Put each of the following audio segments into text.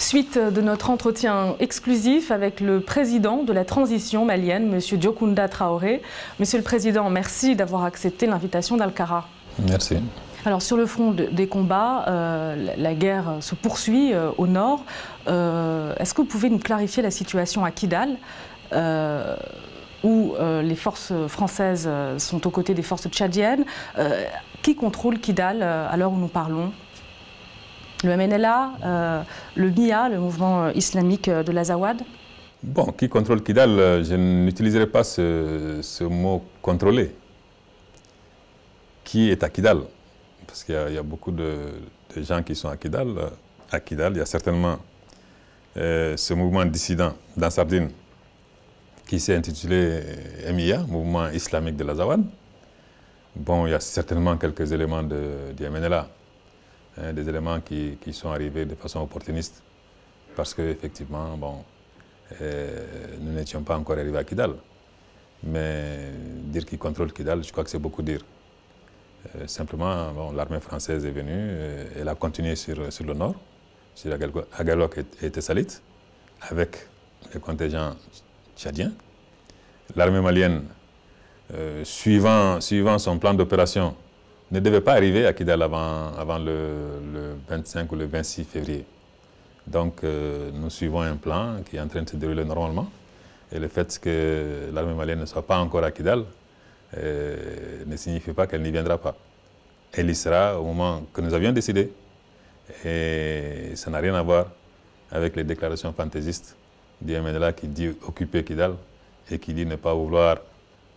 Suite de notre entretien exclusif avec le président de la transition malienne, M. Diokounda Traoré. Monsieur le Président, merci d'avoir accepté l'invitation d'Alcara. Merci. Alors sur le front des combats, la guerre se poursuit au nord. Est-ce que vous pouvez nous clarifier la situation à Kidal, où les forces françaises sont aux côtés des forces tchadiennes? Qui contrôle Kidal à l'heure où nous parlons? Le MNLA, le MIA, le mouvement islamique de l'Azawad? Bon, qui contrôle Kidal, je n'utiliserai pas ce mot contrôler. Qui est à Kidal? Parce qu'il y a beaucoup de gens qui sont à Kidal. À Kidal, il y a certainement ce mouvement dissident d'Ansardine qui s'est intitulé MIA, Mouvement islamique de l'Azawad. Bon, il y a certainement quelques éléments du MNLA, des éléments qui sont arrivés de façon opportuniste, parce qu'effectivement, bon, nous n'étions pas encore arrivés à Kidal. Mais dire qu'ils contrôlent Kidal, je crois que c'est beaucoup dire. Simplement, bon, l'armée française est venue, elle a continué sur le nord, sur Agalok et Tessalit, avec les contingents tchadiens. L'armée malienne, suivant son plan d'opération, ne devait pas arriver à Kidal avant le 25 ou le 26 février. Donc, nous suivons un plan qui est en train de se dérouler normalement. Et le fait que l'armée malienne ne soit pas encore à Kidal ne signifie pas qu'elle n'y viendra pas. Elle y sera au moment que nous avions décidé. Et ça n'a rien à voir avec les déclarations fantaisistes du MNLA qui dit occuper Kidal et qui dit ne pas vouloir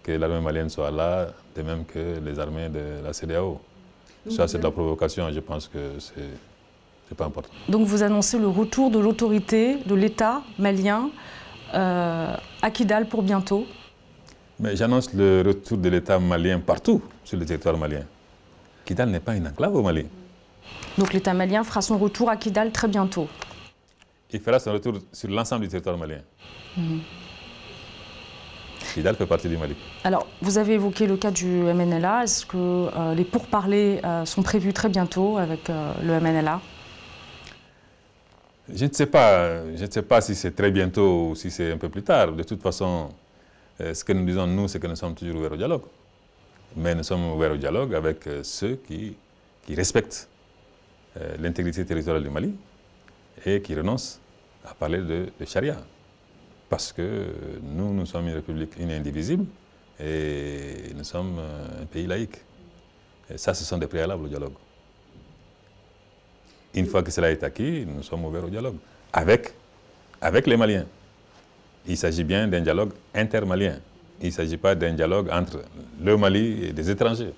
que l'armée malienne soit là, de même que les armées de la CEDEAO. Ça, c'est de la provocation, je pense que c'est pas important. Donc vous annoncez le retour de l'autorité, de l'État malien à Kidal pour bientôt? Mais j'annonce le retour de l'État malien partout sur le territoire malien. Kidal n'est pas une enclave au Mali. Donc l'État malien fera son retour à Kidal très bientôt? Il fera son retour sur l'ensemble du territoire malien. Kidal fait partie du Mali. Alors, vous avez évoqué le cas du MNLA. Est-ce que les pourparlers sont prévus très bientôt avec le MNLA? Je ne sais pas si c'est très bientôt ou si c'est un peu plus tard. De toute façon, ce que nous disons, nous, c'est que nous sommes toujours ouverts au dialogue. Mais nous sommes ouverts au dialogue avec ceux qui respectent l'intégrité territoriale du Mali et qui renoncent à parler de charia. Parce que nous sommes une république une et indivisible et nous sommes un pays laïque. Et ça, ce sont des préalables au dialogue. Une fois que cela est acquis, nous sommes ouverts au dialogue avec les Maliens. Il s'agit bien d'un dialogue intermalien. Il ne s'agit pas d'un dialogue entre le Mali et des étrangers.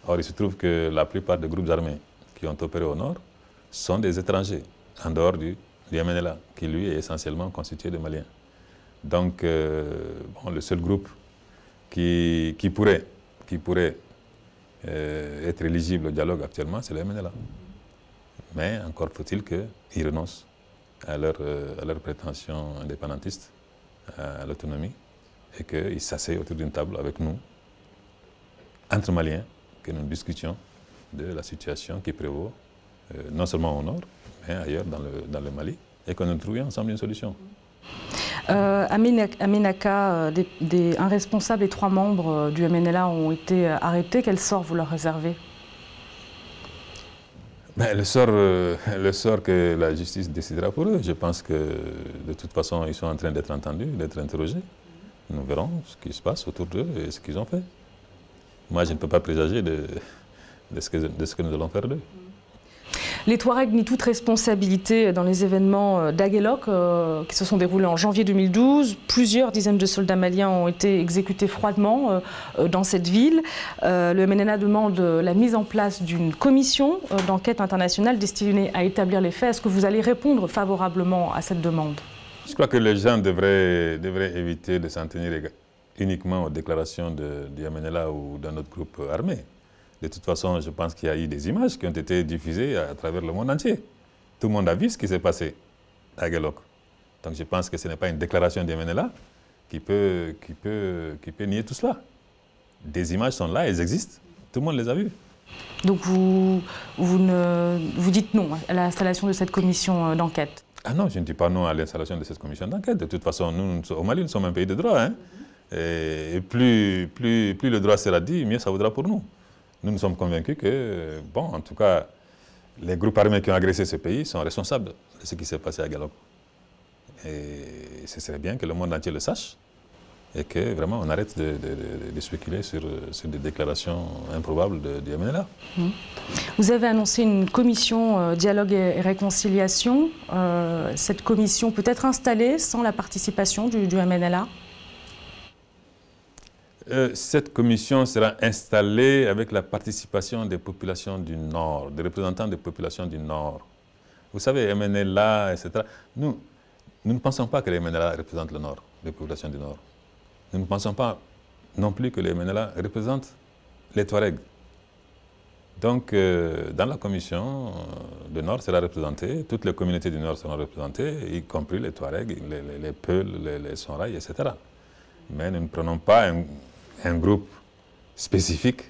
Or, il se trouve que la plupart des groupes armés qui ont opéré au nord sont des étrangers, en dehors du MNLA, qui lui est essentiellement constitué de Maliens. Donc, bon, le seul groupe qui pourrait être éligible au dialogue actuellement, c'est le MNLA. Mais encore faut-il qu'ils renoncent à leur prétention indépendantiste, à l'autonomie, et qu'ils s'asseyent autour d'une table avec nous, entre Maliens, que nous discutions de la situation qui prévaut, non seulement au nord, mais ailleurs dans le Mali, et que nous trouvions ensemble une solution. Aminaka, un responsable et 3 membres du MNLA ont été arrêtés. Quel sort vous leur réservez? Ben, le sort que la justice décidera pour eux. Je pense que de toute façon, ils sont en train d'être entendus, d'être interrogés. Nous verrons ce qui se passe autour d'eux et ce qu'ils ont fait. Moi, je ne peux pas présager de ce que nous allons faire d'eux. Les Touaregs nient toute responsabilité dans les événements d'Aguelok qui se sont déroulés en janvier 2012. Plusieurs dizaines de soldats maliens ont été exécutés froidement dans cette ville. Le MNLA demande la mise en place d'une commission d'enquête internationale destinée à établir les faits. Est-ce que vous allez répondre favorablement à cette demande? Je crois que les gens devraient éviter de s'en tenir uniquement aux déclarations du MNLA ou d'un autre groupe armé. De toute façon, je pense qu'il y a eu des images qui ont été diffusées à travers le monde entier. Tout le monde a vu ce qui s'est passé à Aguelok. Donc je pense que ce n'est pas une déclaration du MNLA qui peut nier tout cela. Des images sont là, elles existent. Tout le monde les a vues. Donc vous dites non à l'installation de cette commission d'enquête? Ah non, je ne dis pas non à l'installation de cette commission d'enquête. De toute façon, nous, au Mali, nous sommes un pays de droit. Hein. Et plus le droit sera dit, mieux ça vaudra pour nous. Nous sommes convaincus que, bon, en tout cas, les groupes armés qui ont agressé ce pays sont responsables de ce qui s'est passé à Galop. Et ce serait bien que le monde entier le sache et que vraiment on arrête de spéculer sur des déclarations improbables du MNLA. Vous avez annoncé une commission dialogue et réconciliation. Cette commission peut être installée sans la participation du MNLA? Cette commission sera installée avec la participation des populations du Nord, des représentants des populations du Nord. Vous savez, MNLA, etc. Nous ne pensons pas que les MNLA représentent le Nord, les populations du Nord. Nous ne pensons pas non plus que les MNLA représentent les Touaregs. Donc, dans la commission, le Nord sera représenté, toutes les communautés du Nord seront représentées, y compris les Touaregs, les Peuls, les Sonrailles, etc. Mais nous ne prenons pas un groupe spécifique